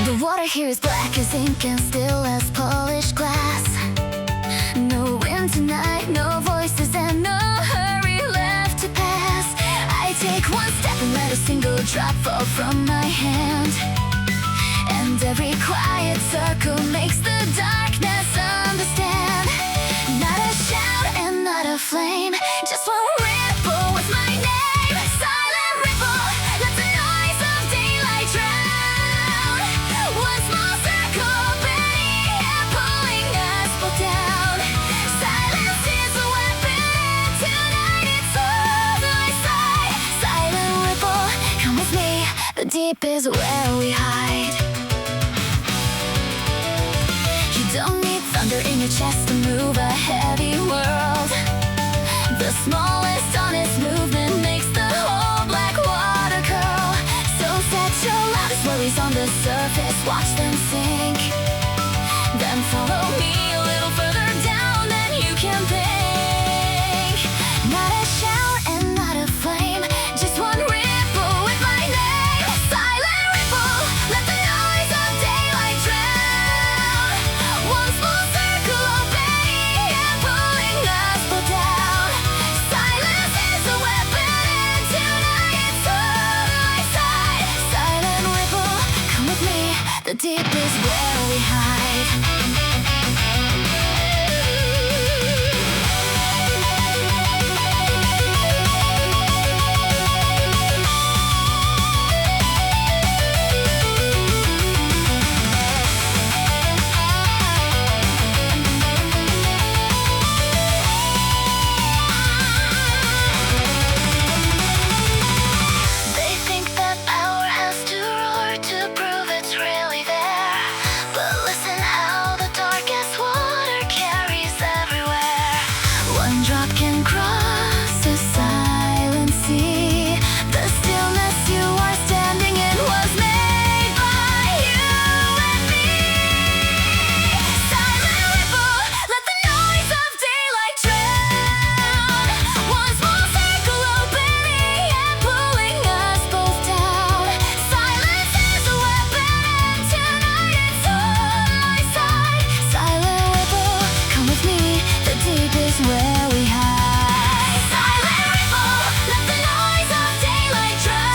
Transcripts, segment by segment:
The water here is black as ink and still as polished glass. No wind tonight, no voices and no hurry left to pass. I take one step and let a single drop fall from my hand, and every quiet circle makes the darkness understand. Not a shout and not a flame, just one ripple with my name. Silent ripple, let the noise of daylight drown. One small circle opening and pulling us both down. Silence is a weapon and tonight it's all my side. Silent ripple, come with me, the deep is where we hide. You don't need thunder in your chest to move a heavy world. The smallest honest movement makes the whole black water curl. So set your loudest worries on the surface, watch them sink. Then follow me a little further down than you can think. Not a shout and not a flame, just one ripple with my name. Silent ripple, let the noise of daylight drown. One small circle opening and pulling us both down. Silence is a weapon and tonight it's on my side. Silent ripple, come with me, the deep is where we hide. They think that power has to roar to prove it's really there. But listen how the darkest water carries everywhere. One drop can cross a silent sea. The stillness you are standing in was made by you and me. Silent ripple, let the noise of daylight drown. One small circle opening and pulling us both down. Silence is a weapon and tonight it's on my side. Silent ripple, come with me, the deep is where we hide. Silent ripple, let the noise of daylight drown.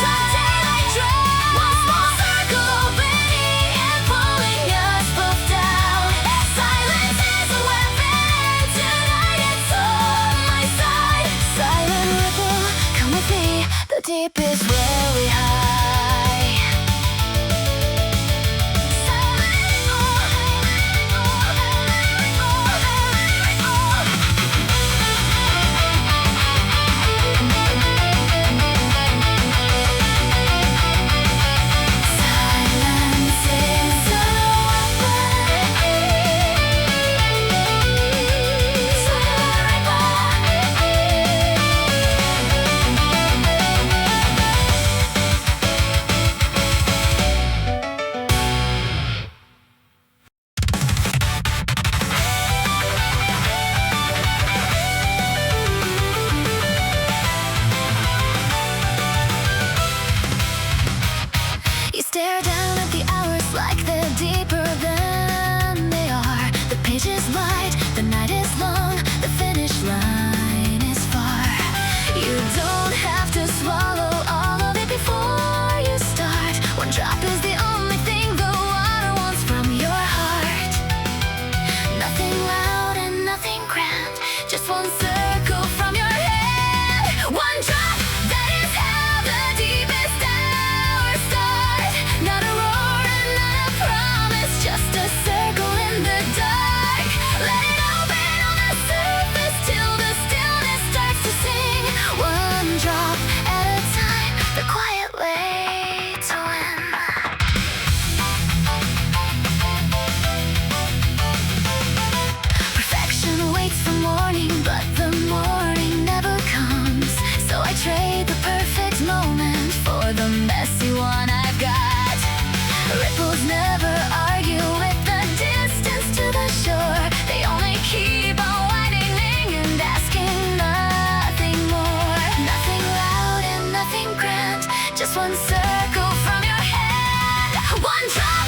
One small circle opening and pulling us both down. Silence is a weapon and tonight it's on my side. Silent ripple, come with me, the deep is where we hide. Silent Silence is a You stare down at the hours like they're deeper than they are. The page is wide, the night is long, the finish line is far. You don't have to swallow all of it before you start. One drop is the only thing the water wants from your heart. Nothing loud and nothing grand, just one circle from your head. One drop, that is how the deepest hours start. Not a roar and not a promise, just a circle in the dark. Let it open on the surface till the stillness starts to sing. One drop at a time, the quiet way to win. Perfection waits for morning, but the morning never comes. So I trade the perfect moment for the messy one I've got. Ripples never argue with the distance to the shore. They only keep on widening and asking nothing more. Nothing loud and nothing grand, just one circle from your head. One drop.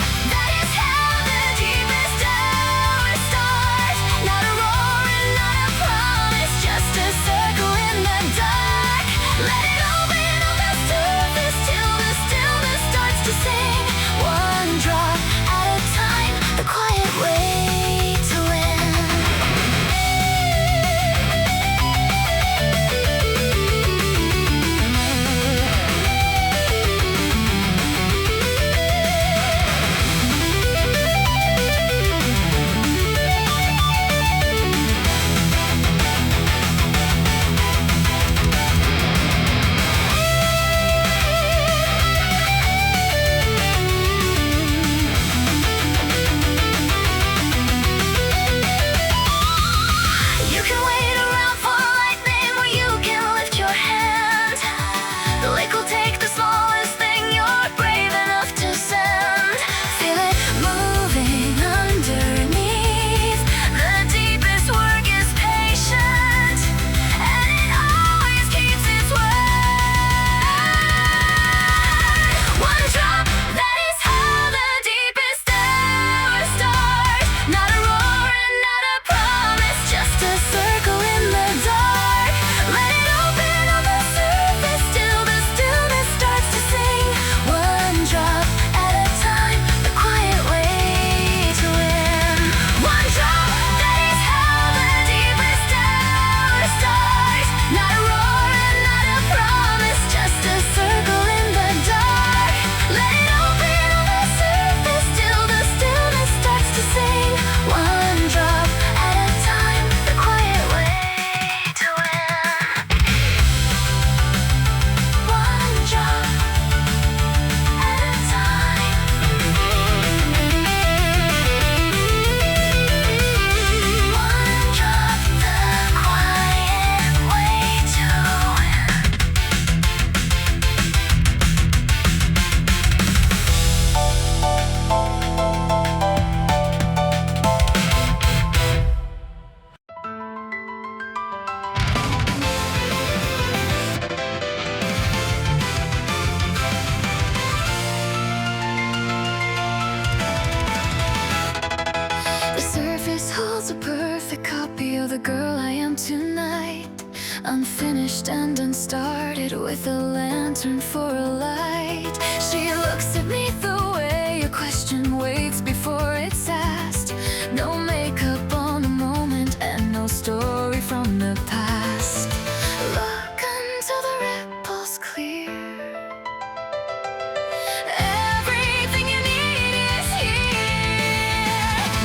lantern for a light. She looks at me the way a question waits before it's asked. No makeup on the moment and no story from the past. Look until the ripples clear. Everything you need is here.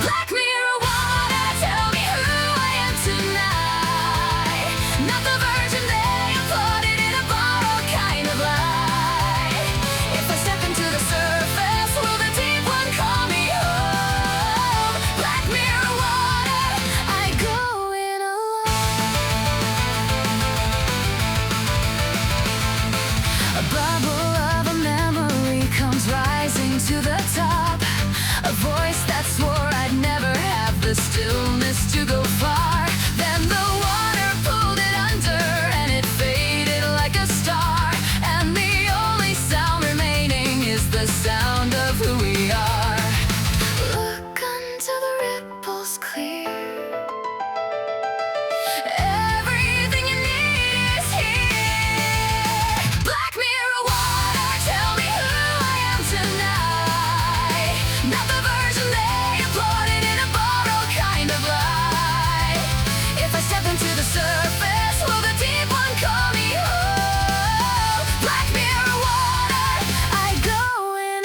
Black mirror water, tell me who I am tonight. Not the version they uploaded in a borrowed kind of light. If I step into the surface, will the deep one call me home? Black mirror water, I go in alone. A bubble of a memory comes rising to the top. A voice that swore I'd never have the stillness to go far. Then the water pulled it under and it faded like a star. And the only sound remaining is the sound of who we are. Look until the ripples clear. Everything you need is here. Black mirror water, tell me who I am tonight. Not the version they uploaded in a borrowed kind of light. If I step into the surface, will the deep one call me home? Black mirror water, I go in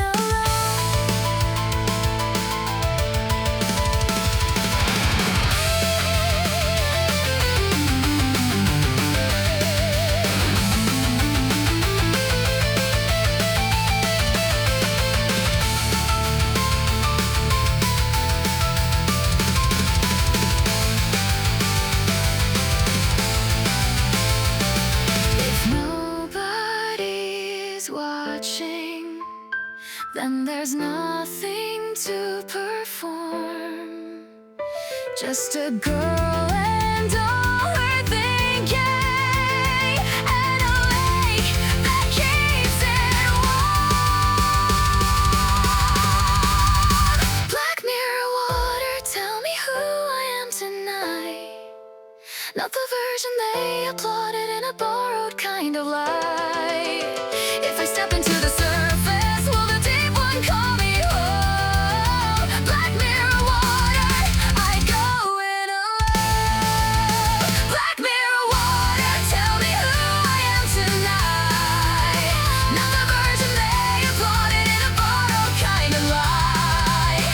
If nobody's watching, then there's nothing to perform. Just a girl and all her thinking, and a lake that keeps it warm. Black mirror water, tell me who I am tonight. Not the version they applauded in a borrowed kind of light. If I step into the surface, will the deep one call me home? Black mirror water, I go in alone. Black mirror water, tell me who I am tonight. Not the version they applauded in a borrowed kind of light.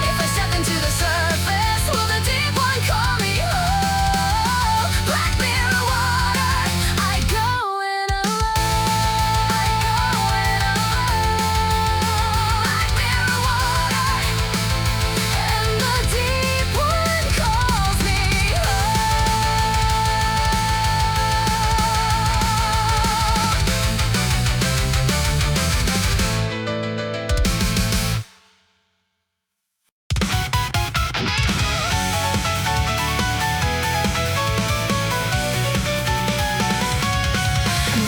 If I step into the surface, will the deep one call me home? Black mirror water, I go in alone. I go in alone. Black mirror water, and the deep one calls me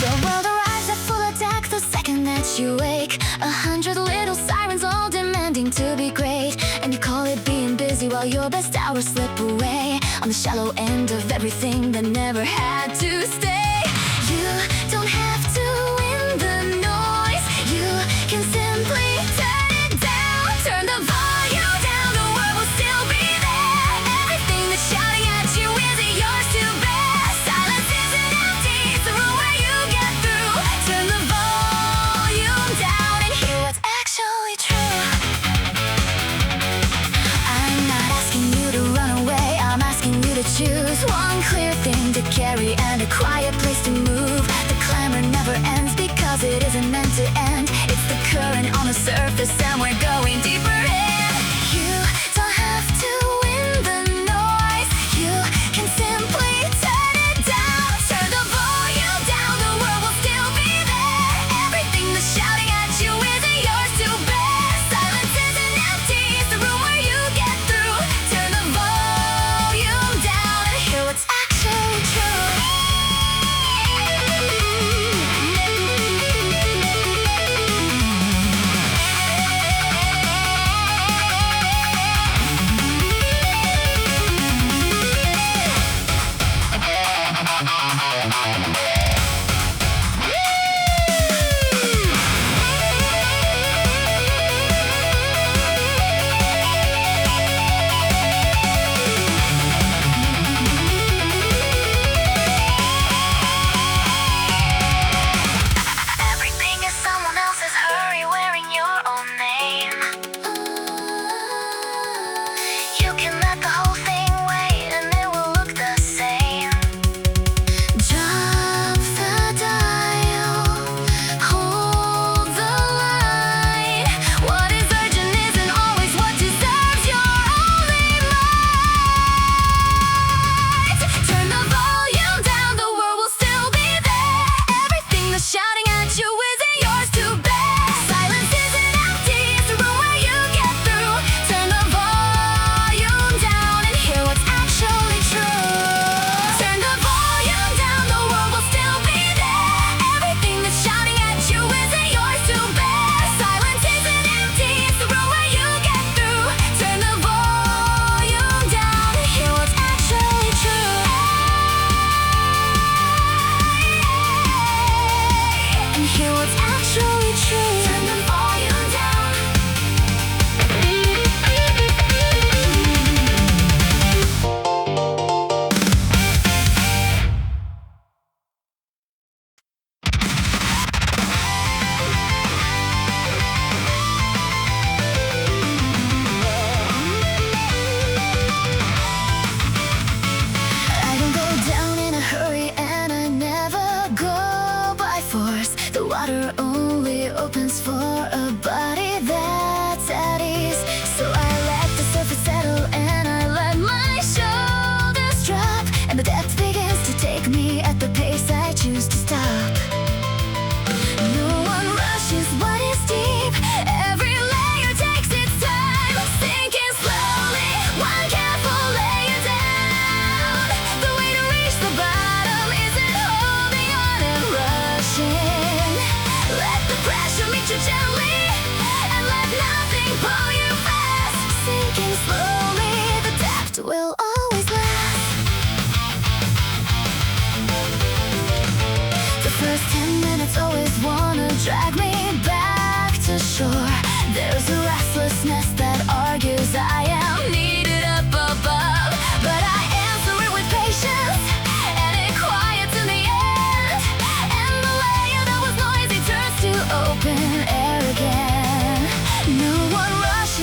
The world arrives at full attack the second that you wake. 100 little sirens all demanding to be great. And you call it being busy while your best hours slip away on the shallow end of everything that never had to stay. You don't have to win the noise. You can simply turn it down. Turn the volume down, the world will still be there. Everything that's shouting at you isn't yours to bear. Silence isn't empty, it's the room where you get through. Turn the volume down and hear what's actually true. I'm not asking you to run away, I'm asking you to choose one clear thing to carry and a quiet place to move. The clamor never ends because it isn't meant to end. It's the current on the surface and we're going deeper in. You don't have to win the noise. You can simply turn it down. Turn the volume down, the world will still be there. Everything that's shouting at you isn't yours to bear. Silence isn't empty, it's the room where you get through. Turn the volume down and hear what's actually true.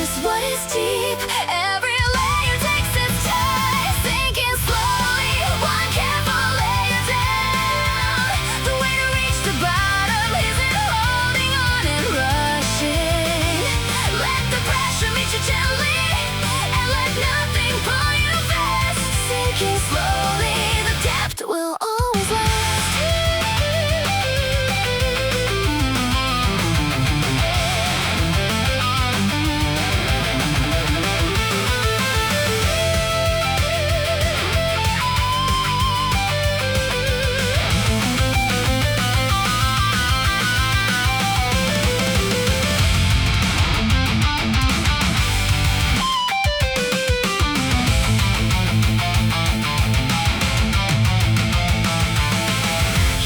just what is deep. Every layer takes its time, sinking slowly, one careful layer down. The way to reach the bottom isn't holding on and rushing. Let the pressure meet you gently, and let nothing pull you fast. Sinking slowly, the depth will always last.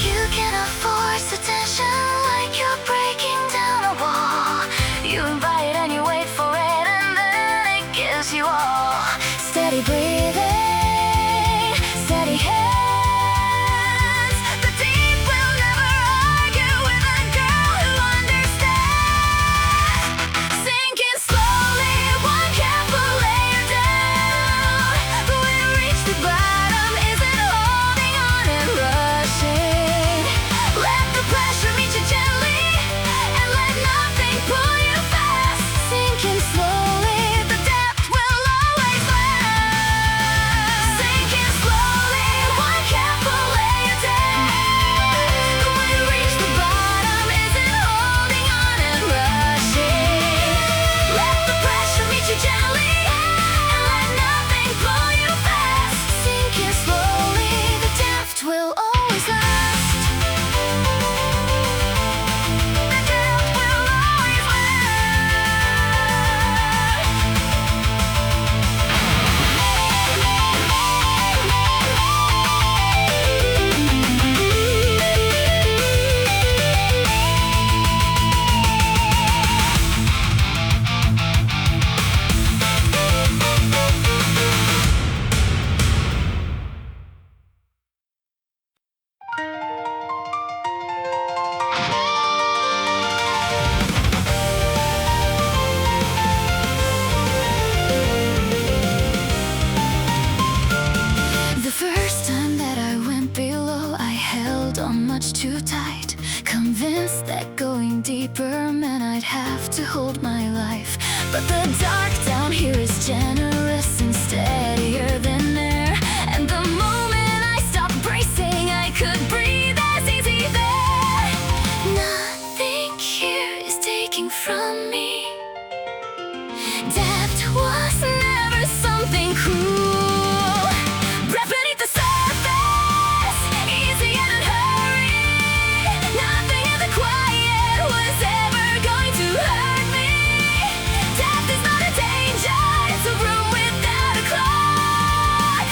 You cannot force attention like you're breaking down a wall. You invite and you wait for it, and then it gives you all. Steady breathing, steady hands. The deep will never argue with a girl who understands. Sinking slowly, one careful layer down. The way to reach the bottom isn't holding on and rushing. Let the pressure meet you gently, and let nothing pull you fast. Sinking slowly, the depth will always last. Sinking slowly, one careful layer down. The way to reach the bottom isn't holding on and rushing. Let the pressure meet you gently, and let nothing pull you fast. Sinking slowly, the depth will always last. The depth will always The first time that I went below, I held on much too tight, convinced that going deeper meant I'd have to hold my life. But the dark down here is generous and steadier than air, and the moment I stopped bracing, I could breathe as easy there. Nothing here is taking from me. Depth was never something cruel. Breath beneath the surface, easy and unhurried. Nothing in the quiet was ever going to hurt me. Death is not a danger, it's a room without a clock.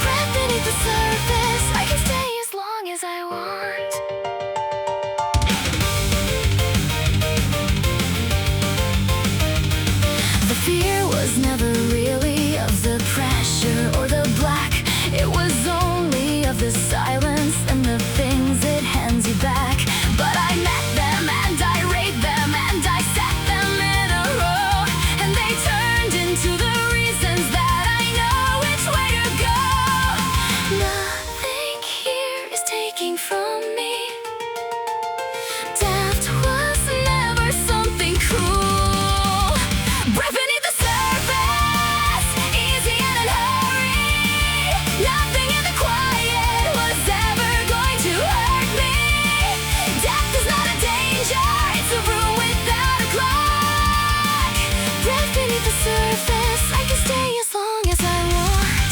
Breath beneath the surface, I can stay as long as I want. The fear was never really of the pressure or the black. It was only of the silence and the things it hands you back. But I met them and I rate them and I set them in a row, and they turned into the reasons that I know which way to go. Nothing here is taking from me. Depth was never something cruel. Breath beneath the surface, easy and unhurried. Nothing in the quiet was ever going to hurt me. Death is not a danger, it's a room without a clock. Breath beneath the surface, I can stay as long as I want.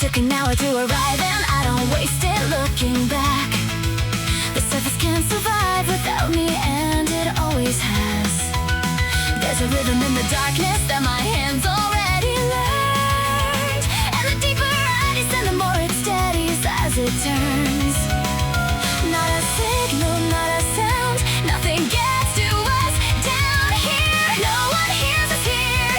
Took an hour to arrive and I don't waste it looking back. The surface can't survive without me, and it always has. There's a rhythm in the darkness that my hands already learned, and the deeper I descend, the more it steadies as it turns. Not a signal, not a sound, nothing gets to us down here. No one hears us here,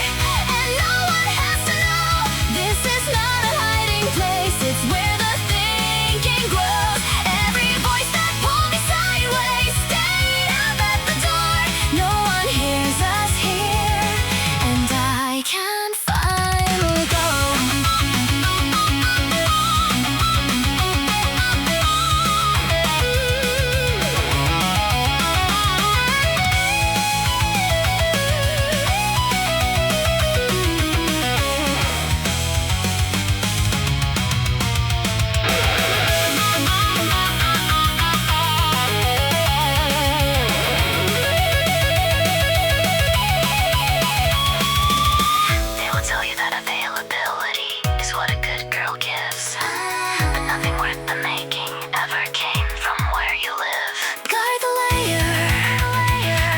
and no one has to know. This is not a hiding place, it's where the thinking grows. Every voice that pulled me sideways stayed up at the door. No one hears us here, and I can finally go. They will tell you that availability is what a good girl gives, but nothing worth the making ever came from where you live. Guard the layer,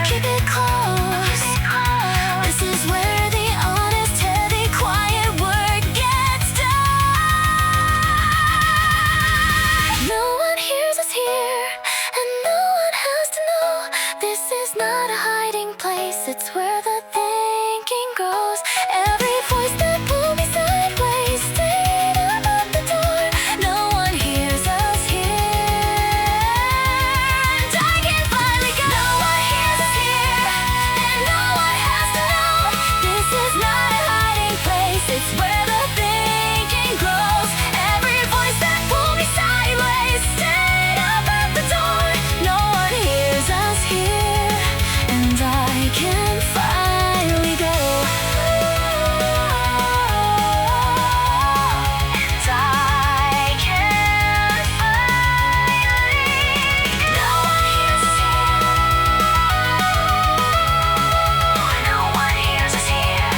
keep it close. This is where the honest, heavy, quiet work gets done. No one hears us here, and no one has to know. This is not a hiding place, it's where the thinking grows. Every voice that pulled me sideways stayed up at the door. No one hears us here, and I can finally go. No one hears us here, and no one has to know. This is not a hiding place, it's where the thinking grows. Every voice that pulled me sideways stayed up at the door. No one hears us here, and I can finally go. And I can finally. No one hears us here. No one hears us here.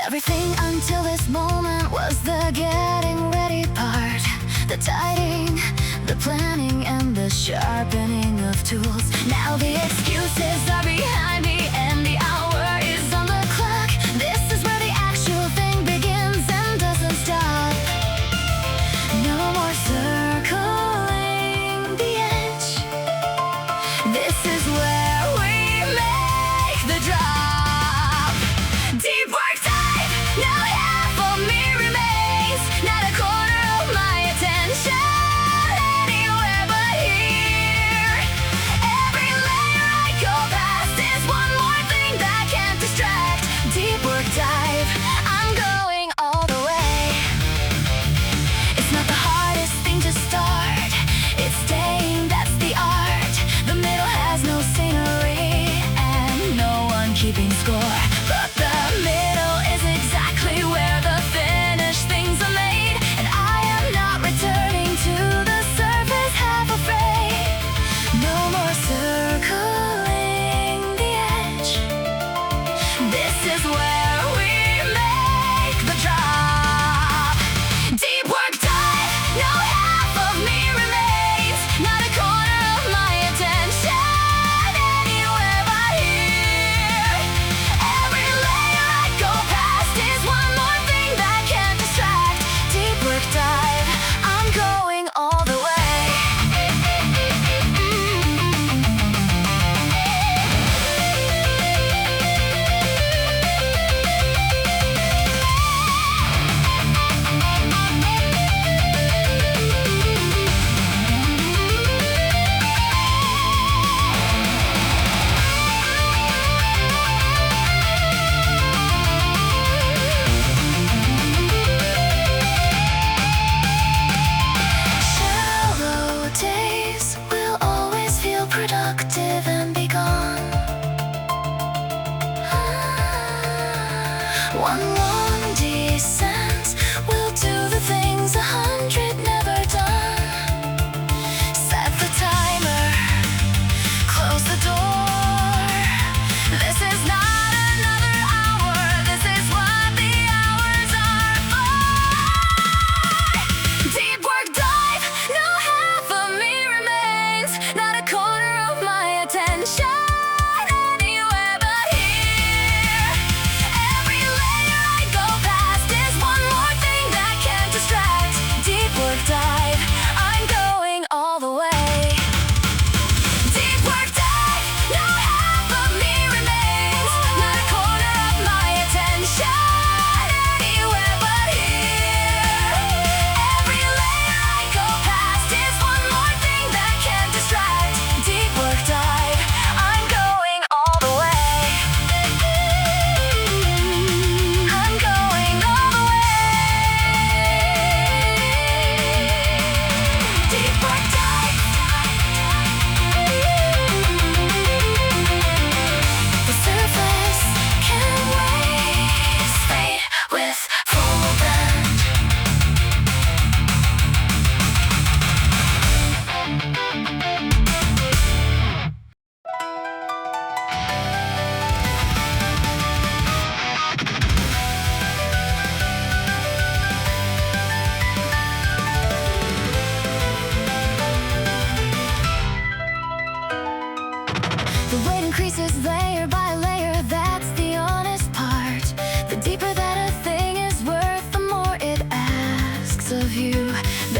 Everything until this moment was the getting ready part. The tidying, the planning, and the sharpening of tools. Now the excuses are behind me, and the hour is on the clock. This is where the actual thing begins and doesn't stop. No more circling the edge. This is where we make the drop. Deep work dive, now half of me remains. Not a corner of my attention anywhere but here. Every layer I go past is one more thing that can't distract. Deep work dive, I'm going all the way. It's not the hardest thing to start, it's staying, that's the art. The middle has no scenery and no one keeping score, but the middle is exactly where the finished things are made. And I am not returning to the surface half afraid. No more circling the edge. This is where we make the drop. Deep work dive.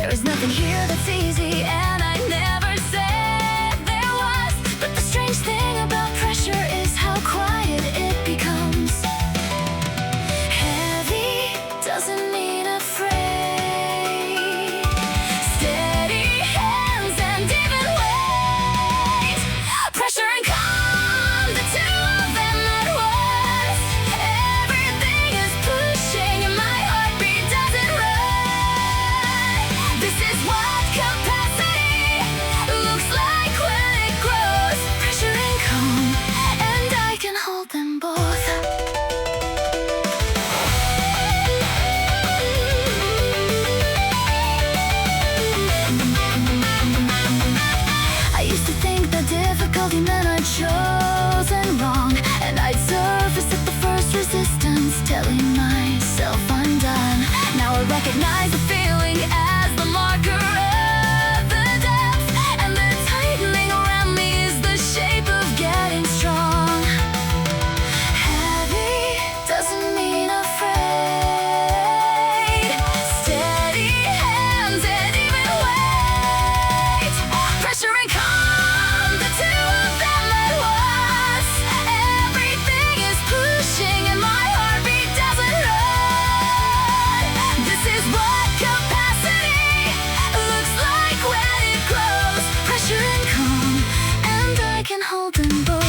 There is nothing here that's easy, and I never said there was. But the strange thing about pressure is how quiet it becomes. Heavy doesn't mean afraid. Steady hands and even weight. Pressure and calm, the two of them at once. Everything is pushing and my heartbeat doesn't run. This is what capacity looks like when it grows. Pressure and calm, and I can hold them both. I used to think that difficulty meant I'd chosen wrong, and I'd surface at the first resistance, telling myself I'm done. Now I recognize the feeling as the marker of the depth, and the tightening around me is the shape of getting strong. Heavy doesn't mean afraid. Steady hands and even weight. Pressure and calm, the two of them at once. Everything is pushing and my heartbeat doesn't run. This is what capacity looks like when it grows. Pressure and calm, and I can hold them both.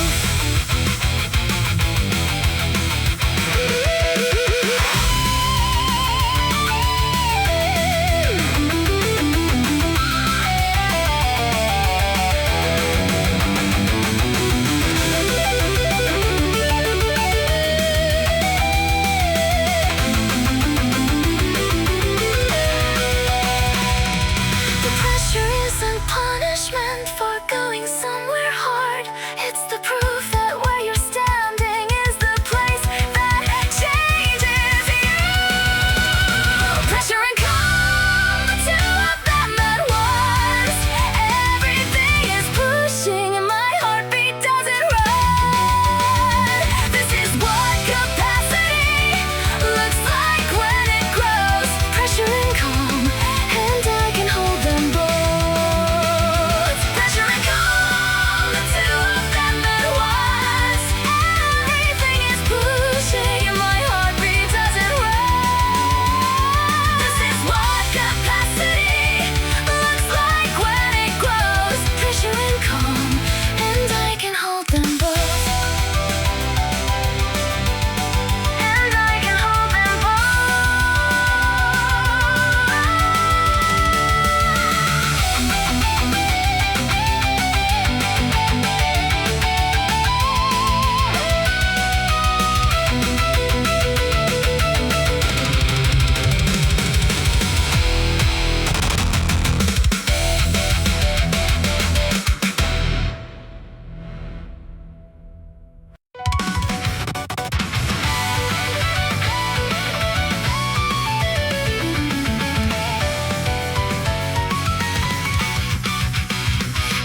The pressure isn't punishment for going somewhere hard. It's the proof that where you're standing is the place that changes you. Pressure and calm, the two of them at once. Everything is pushing and my heartbeat doesn't run. This is what capacity looks like when it grows. Pressure and calm, and I can hold them both. Pressure and calm, the two of them at once. Everything is pushing and my heartbeat doesn't run. This is what capacity looks like when it grows. Pressure and calm, and I can hold them both. And I can hold them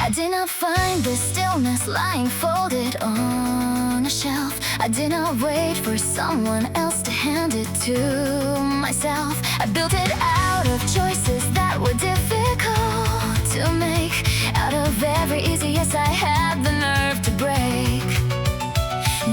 I did not find this stillness lying folded on a shelf. I did not wait for someone else to hand it to myself. I built it out of choices that were difficult to make. Out of every easy yes I had the nerve to break.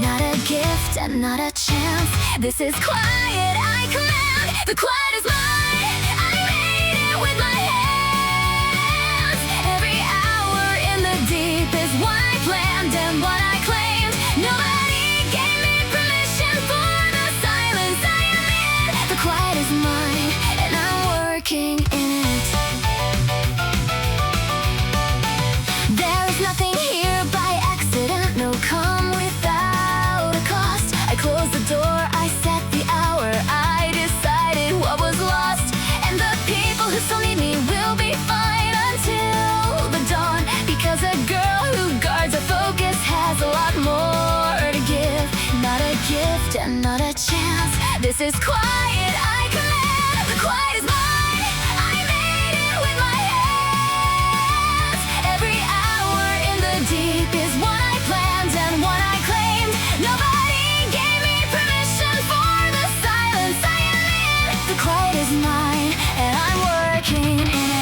Not a gift and not a chance. This is quiet I command. The quiet is mine. I made it with my hands. Every hour in the deep is what I planned and what I claimed. Nobody gave me permission for the silence I am in. The quiet is mine, and I'm working in it. There is nothing here by accident, no come without a cost. I closed the door, I set the hour, I decided what was lost. And the people who still need me will be fine until the dawn. Because a girl who guards her focus has a lot more to give. Not a gift and not a chance. This is quiet I command. The quiet is mine. I made it with my hands. Every hour in the deep is what I planned and what I claimed. Nobody gave me permission for the silence I am in. The quiet is mine, and I'm working in it.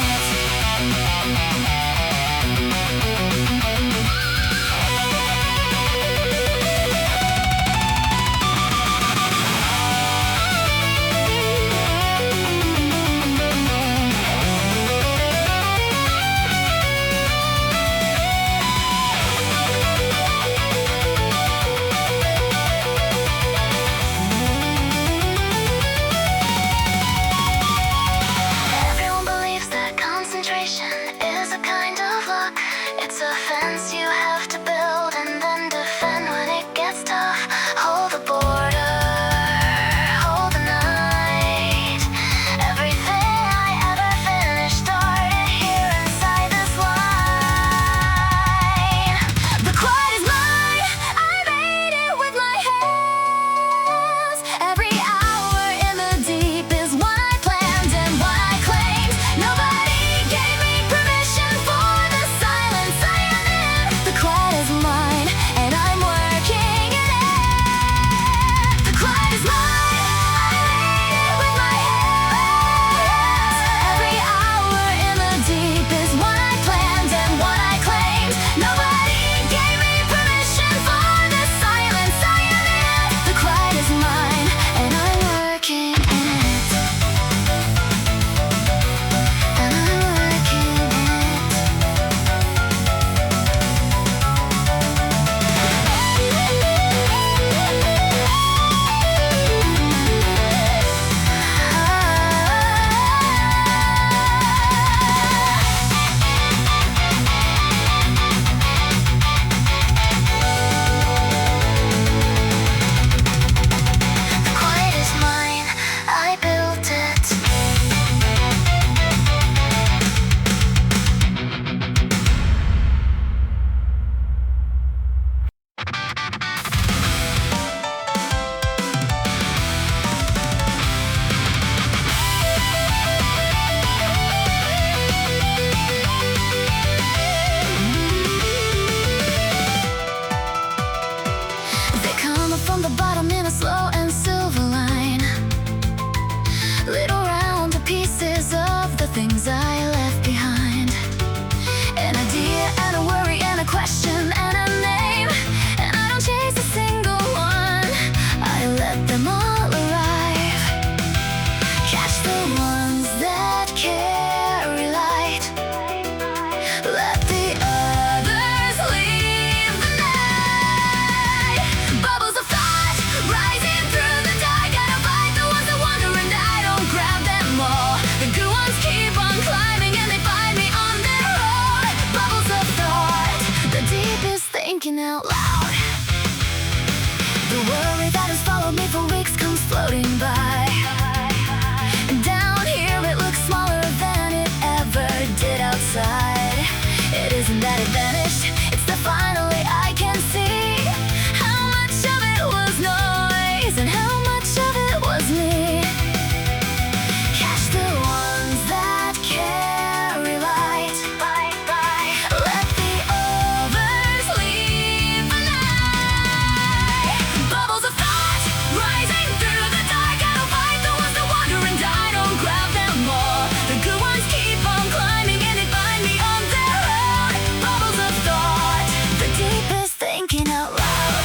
things I left behind. An idea and a worry and a question and a name, and I don't chase a single one, I let them all arrive. Catch the ones that carry light, let the others leave the night. Bubbles of thought rising through the dark, gotta fight the ones that wander and I don't grab them all. The good ones keep on climbing and they find me on their own. Bubbles of thought, the deepest thinking out loud. The worry that has followed me for weeks comes floating by, and down here it looks smaller than it ever did outside. It isn't that it vanished, it's that finally I can see how much of it was noise and how much of it was me. Catch the ones that carry light, let the others leave the night. Bubbles of thought rising through the dark, gotta fight the ones that wander and I don't grab them all. The good ones keep on climbing and they find me on their own. Bubbles of thought, the deepest thinking out loud.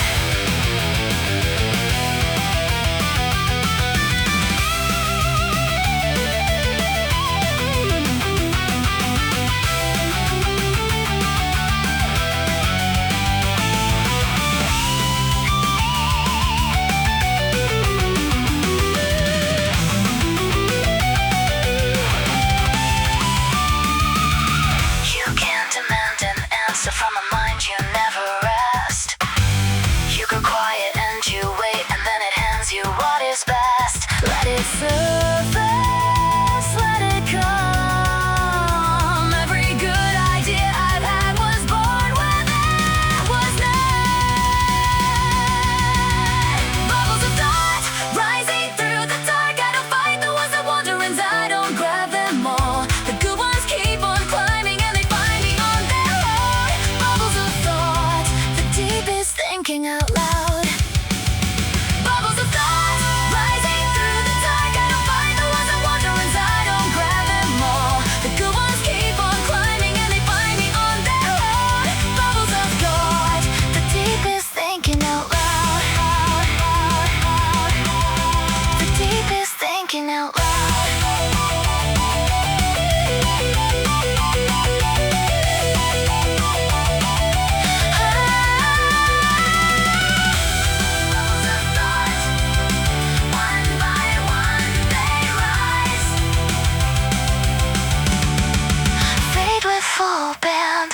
You can demand an answer from a mind you never asked. You go quiet and you wait, and then it hands you what is best. Let it surface, let it come. Every good idea I've had was born when there was none. Bubbles of thought rising through the dark, gotta fight the ones that wander and I don't grab them all. The good ones keep on climbing and they find me on their own. Bubbles of thought, the deepest thinking out loud. Bubbles of thought rising through the dark, gotta find the ones that wander and I don't grab them all. The good ones keep on climbing and they find me on their own. Bubbles of thought, the deepest thinking out loud. The deepest thinking out loud. Bubbles of thought, one by one they rise, fade with full band.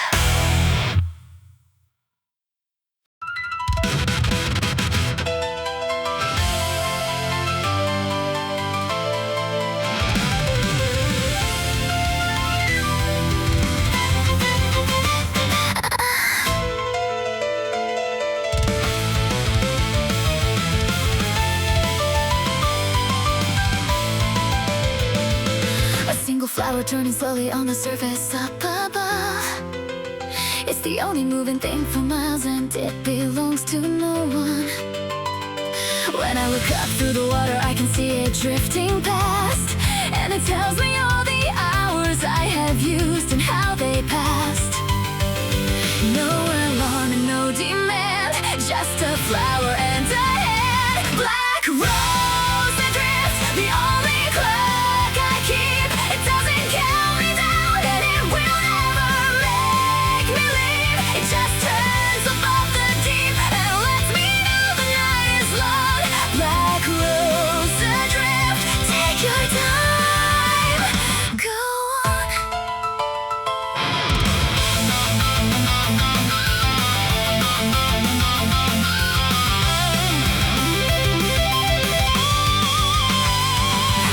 A single flower turning slowly on the surface up above. It's the only moving thing for miles and it belongs to no one. When I look up through the water I can see it drifting past, and it tells me all the hours I have used and how they passed. No alarm and no demand, just a flower and a hand. Black rose adrift, the only clock I keep. It doesn't count me down and it will never make me leave. It just turns above the deep and lets me know the night is long. Black rose adrift, take your time, go on.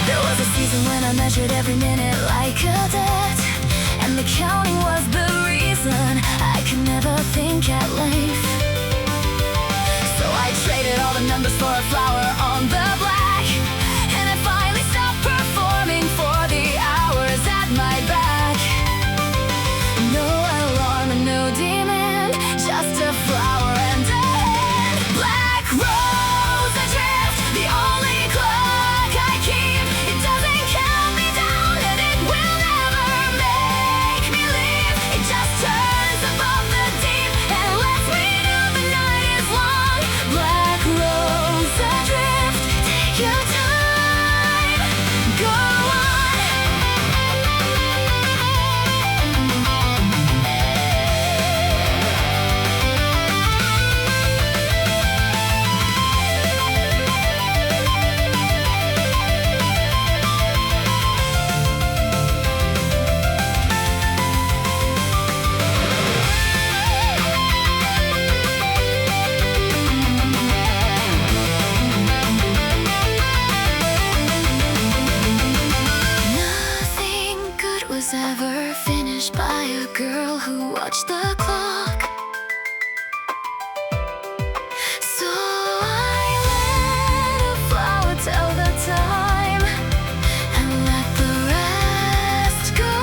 There was a season when I measured every minute like a debt, and the counting was the reason I could never think at length. So I traded all the numbers for a flower on the black, and I finally stopped performing for the hours at my back. No alarm and no demand, just a flower and a hand. Black rose adrift, the only clock I keep. It doesn't count me down and it will never were finished by a girl who watched the clock. So I let a flower tell the time and let the rest go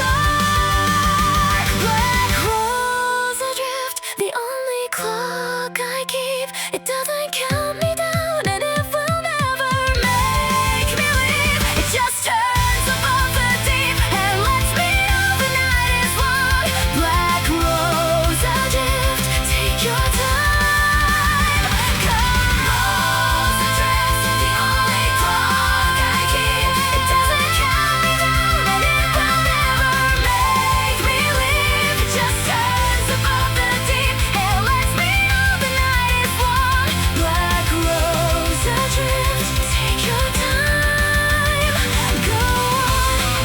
dark. Black rose adrift, the only clock I keep. It doesn't count me down and it will never make me leave. It just turns above the deep and lets me know the night is long. Black rose adrift, take your time. Come rose adrift, the only clock I keep. It doesn't count me down and it will never make me leave. It just turns above the deep and lets me know the night is long. Black rose adrift, take your time. Go on.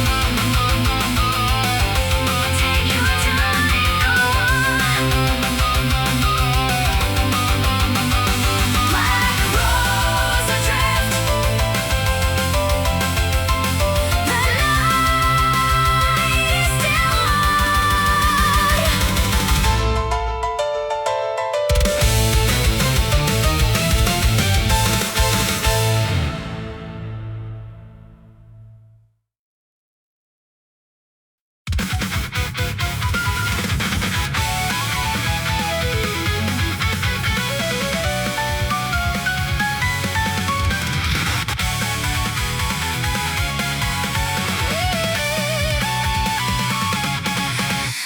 Take your time, go on. Black rose adrift. The night is still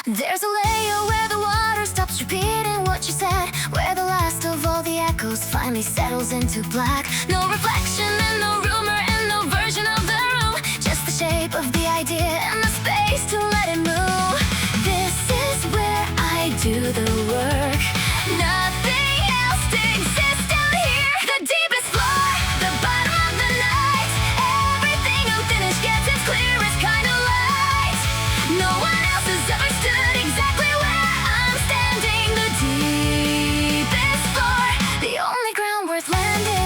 There's a layer where the water stops repeating what you said, where the last of all the echoes finally settles into black. No reflection and no rumor and no version of the room, just the shape of the idea and the space to let it move. This is where I do the work. Nothing else exists down here. The deepest floor, the bottom of the night. Everything unfinished gets its clearest kind of light. No one else has ever stood exactly where I'm standing. The deepest floor, the only ground worth landing.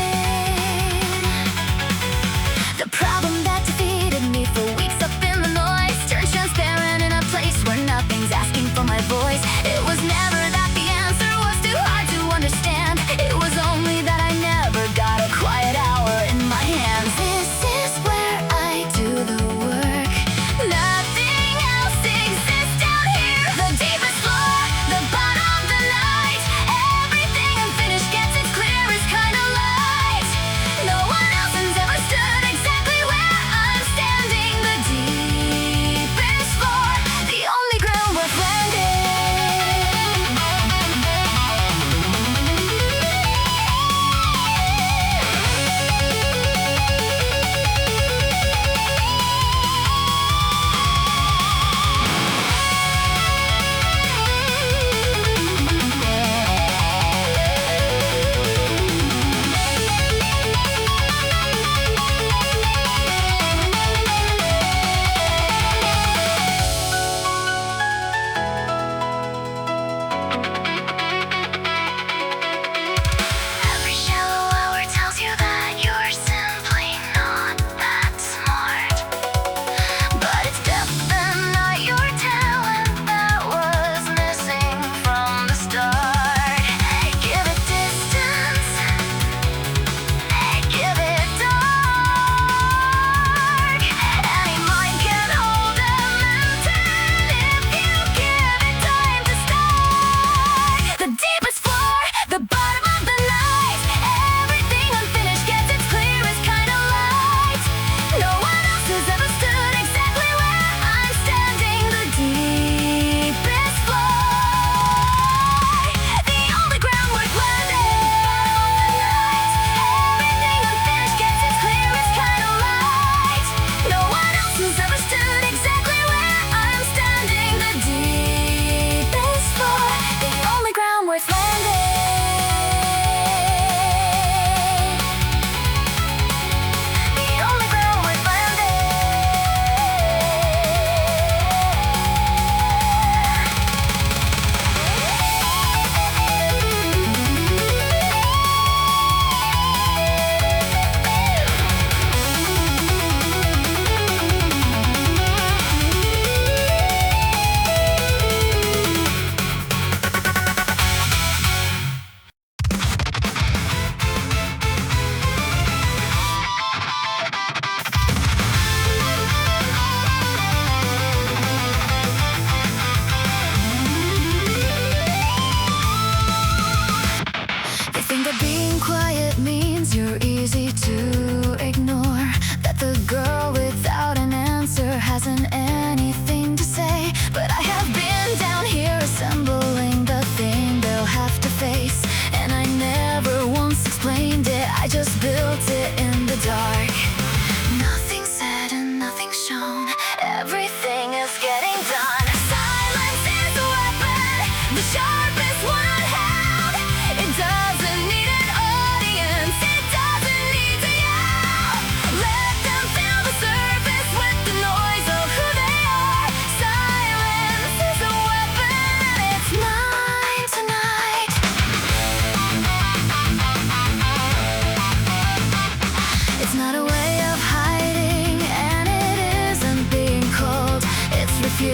anything to say, but I have been down here assembling the thing they'll have to face. And I never once explained it, I just built it in the dark. Nothing said and nothing shown, everything is getting done. Silence is a weapon, the sharpest one unheld. It doesn't need an audience, it doesn't need to yell. Let them feel the surface with the noise of who they are. Silence is a weapon and it's mine tonight. It's not a way of hiding and it isn't being cold. It's refusing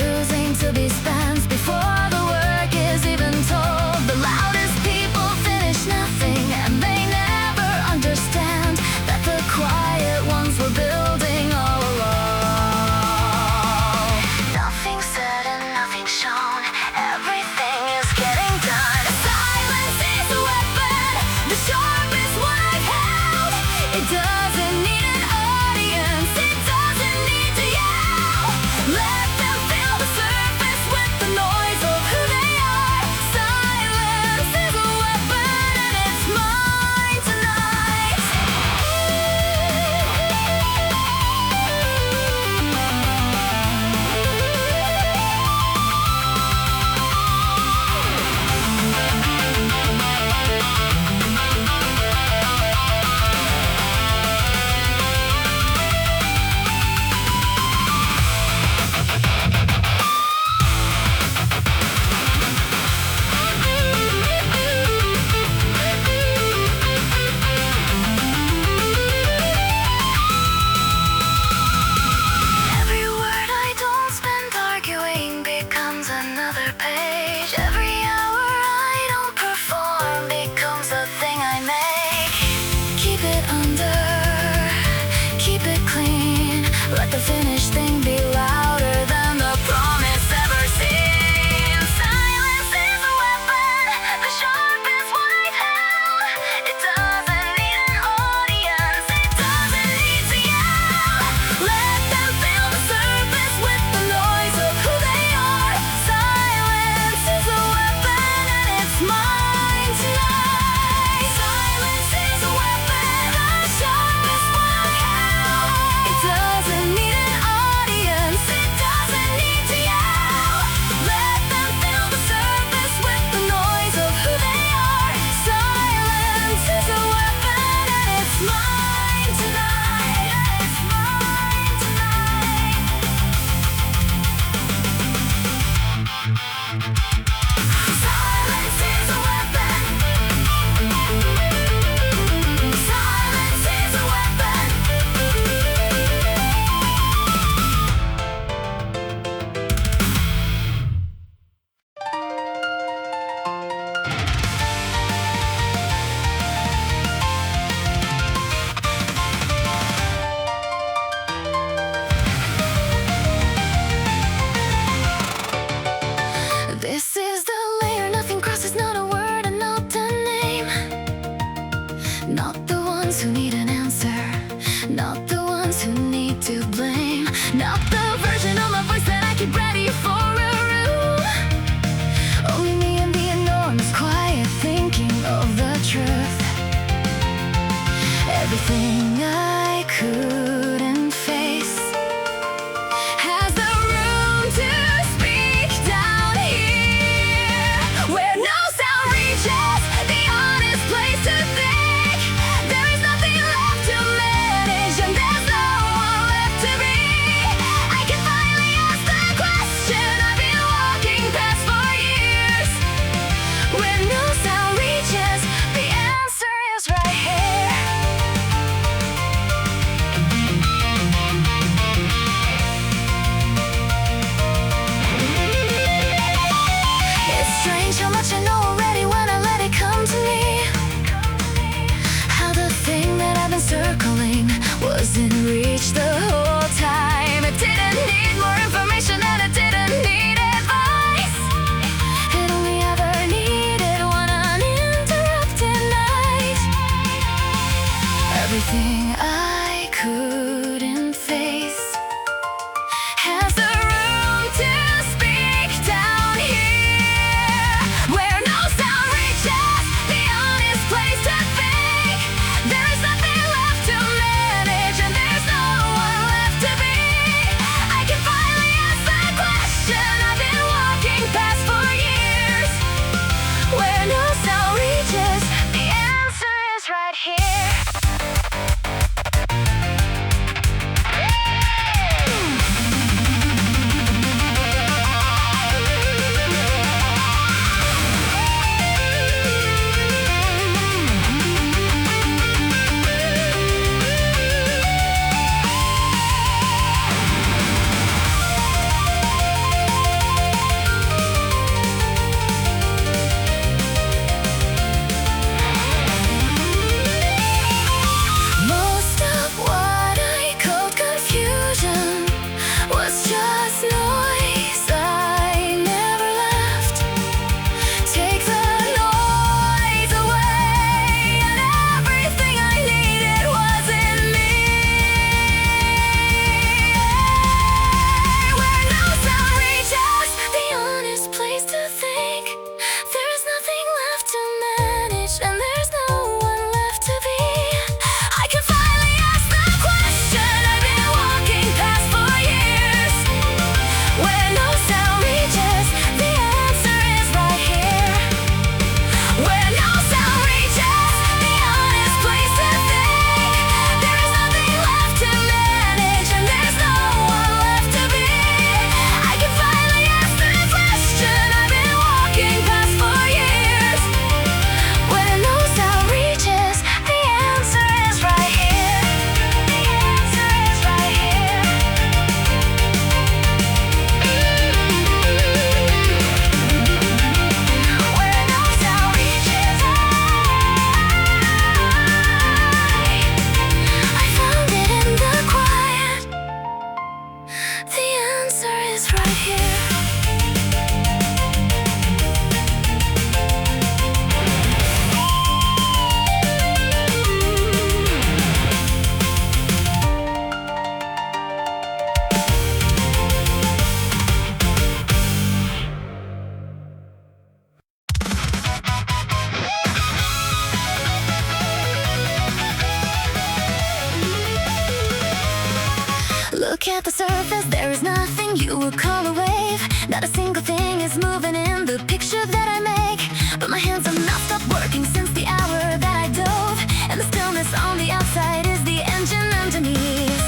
a color wave. Not a single thing is moving in the picture that I make, but my hands have not stopped working since the hour that I dove, and the stillness on the outside is the engine underneath.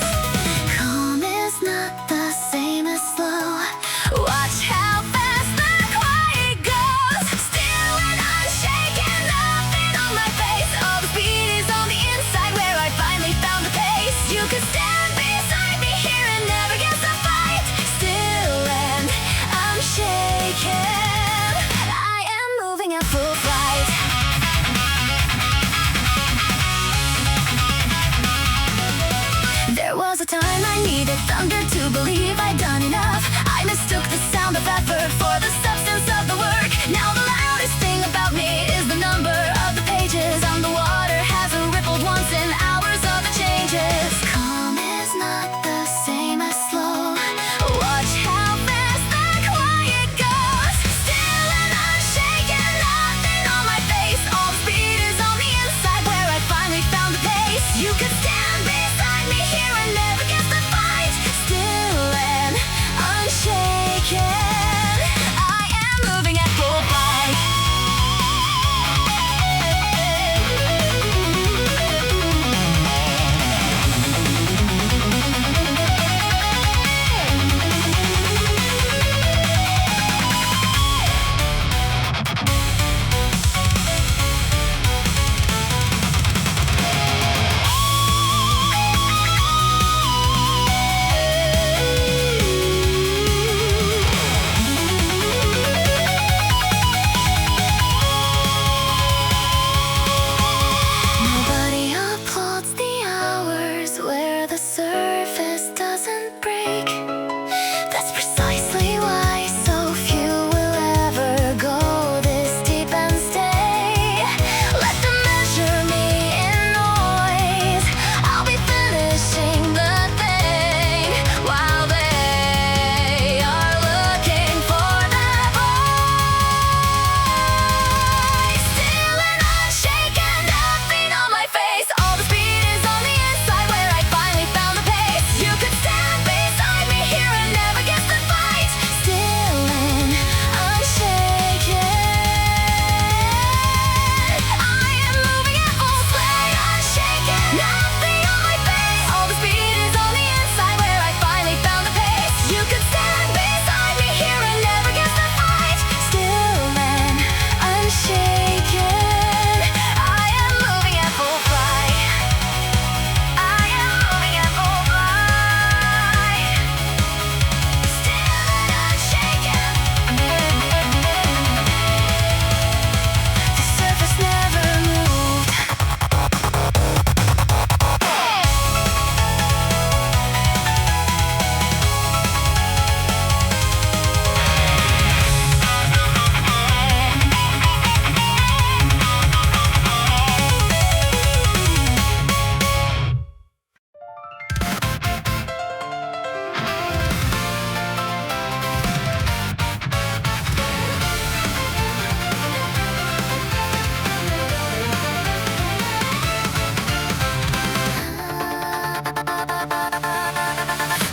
Calm is not the same as slow. Watch how fast the quiet goes. Still and unshaken, nothing on my face. All the speed is on the inside where I finally found the pace. You could stand beside me here and never guess the fight. Still and unshaken, I am moving at full flight. There was a time I needed thunder to believe I'd done enough. I mistook the sound of effort for the substance of the work. Now the loudest thing about me is the number of the pages on the water. Hasn't rippled once in hours of the changes. Calm is not the same as slow. Watch how fast the quiet goes. Still and unshaken, nothing on my face. All the speed is on the inside where I finally found the pace. You could stand beside me here and never guess the fight. Still and unshaken, I am moving at full flight. Nobody applauds the hours where the surface doesn't break. That's precisely why so few will ever go this deep and stay. Let them measure me in noise. I'll be finishing the thing while they are looking for that voice. Still and unshaken, nothing on my face. All the speed is on the inside where I finally found the pace. You could stand beside me here and never guess the fight. Still and unshaken, I am moving at full flight. Unshaken, nothing on my face. All the speed is on the inside where I finally found the pace. You could stand beside me here and never guess the fight. Still and unshaken, I am moving at full flight. I am moving at full flight. Still and unshaken. The surface never moved.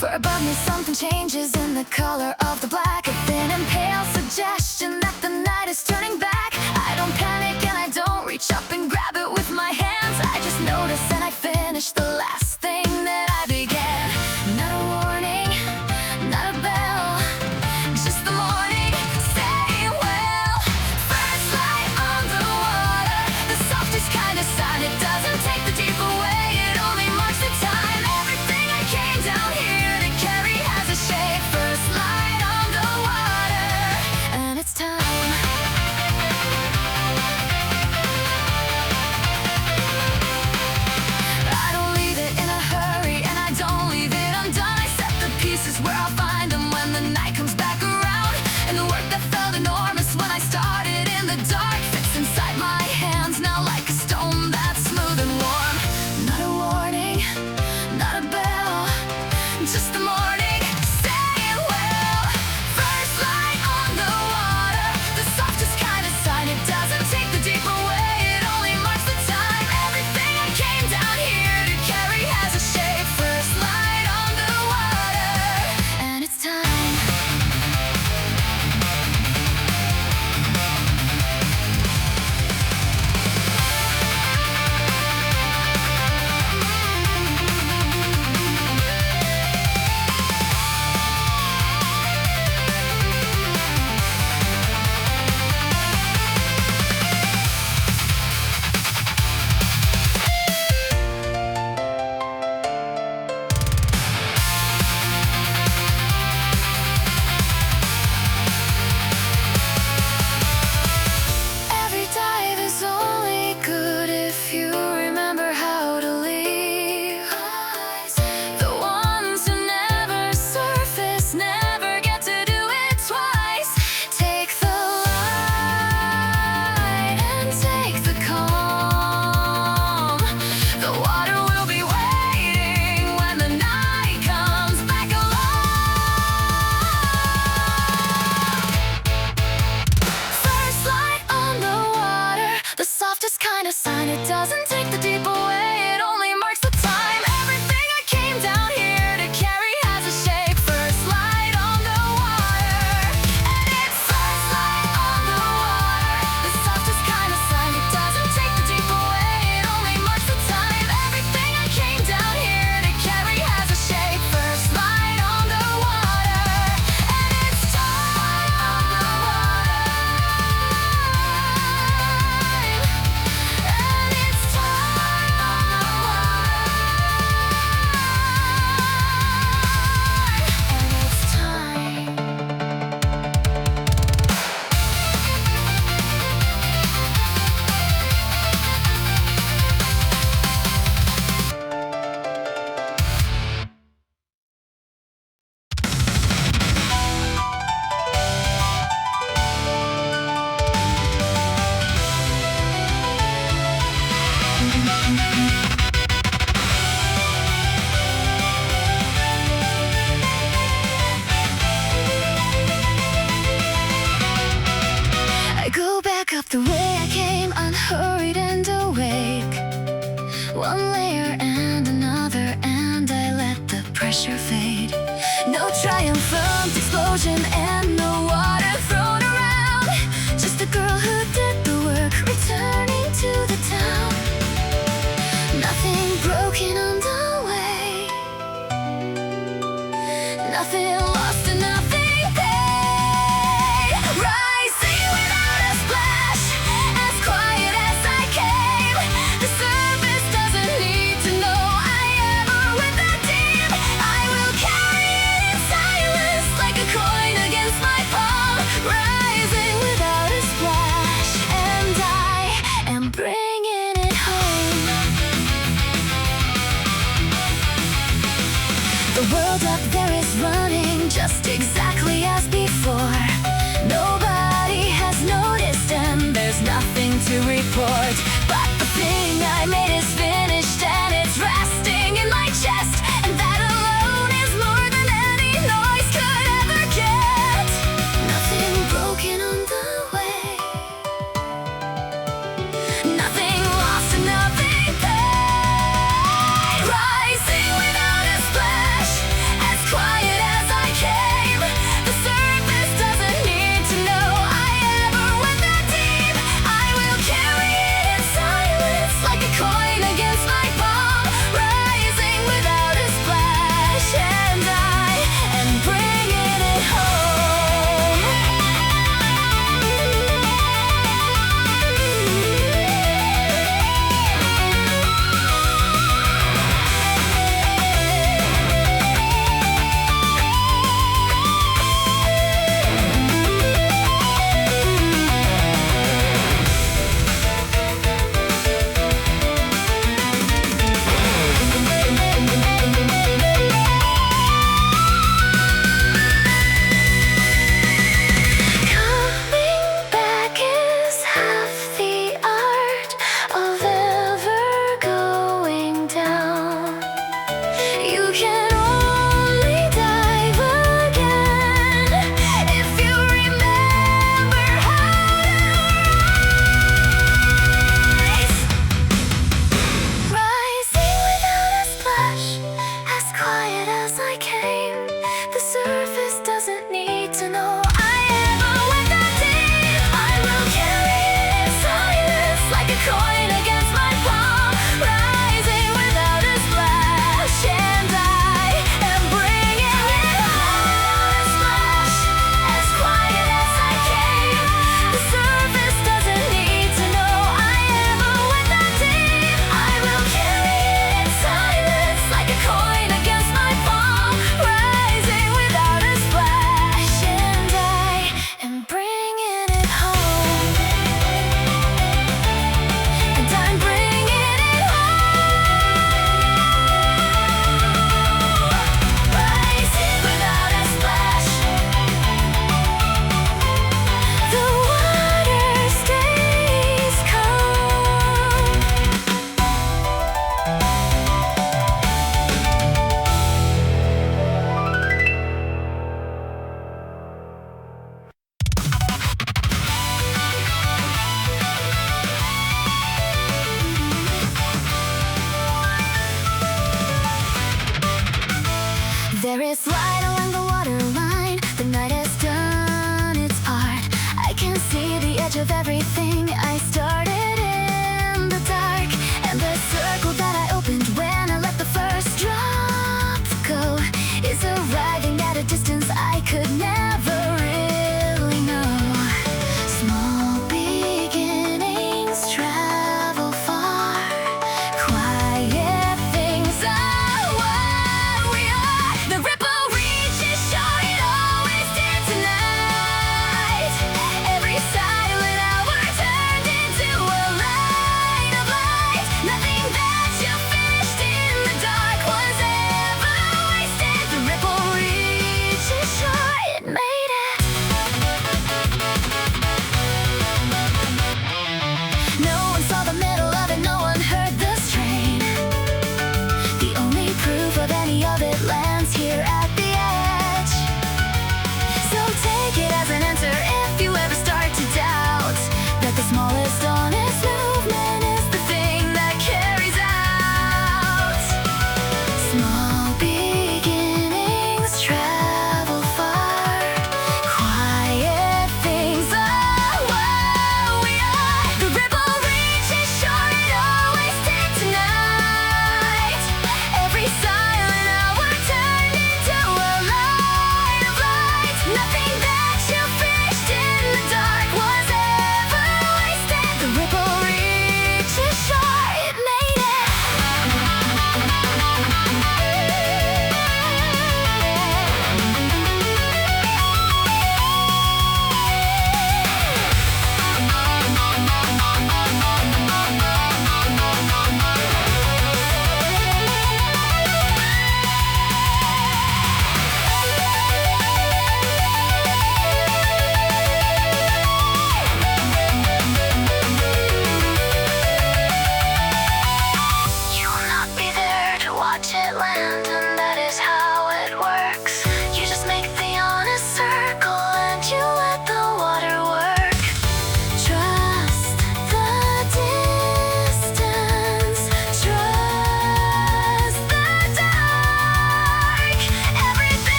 For above me something changes in the color of the black. A thin and pale suggestion that the night is turning back. I don't panic and I don't reach up and grab it with my hands. I just notice and I finish the last thing that I began. Not a warning, not a bell, just the morning saying well. First light on the water, the softest kind of sign. It doesn't take the deep away, it only marks the time. Everything I came down here to carry has a shape. First light on the water,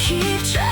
keep trying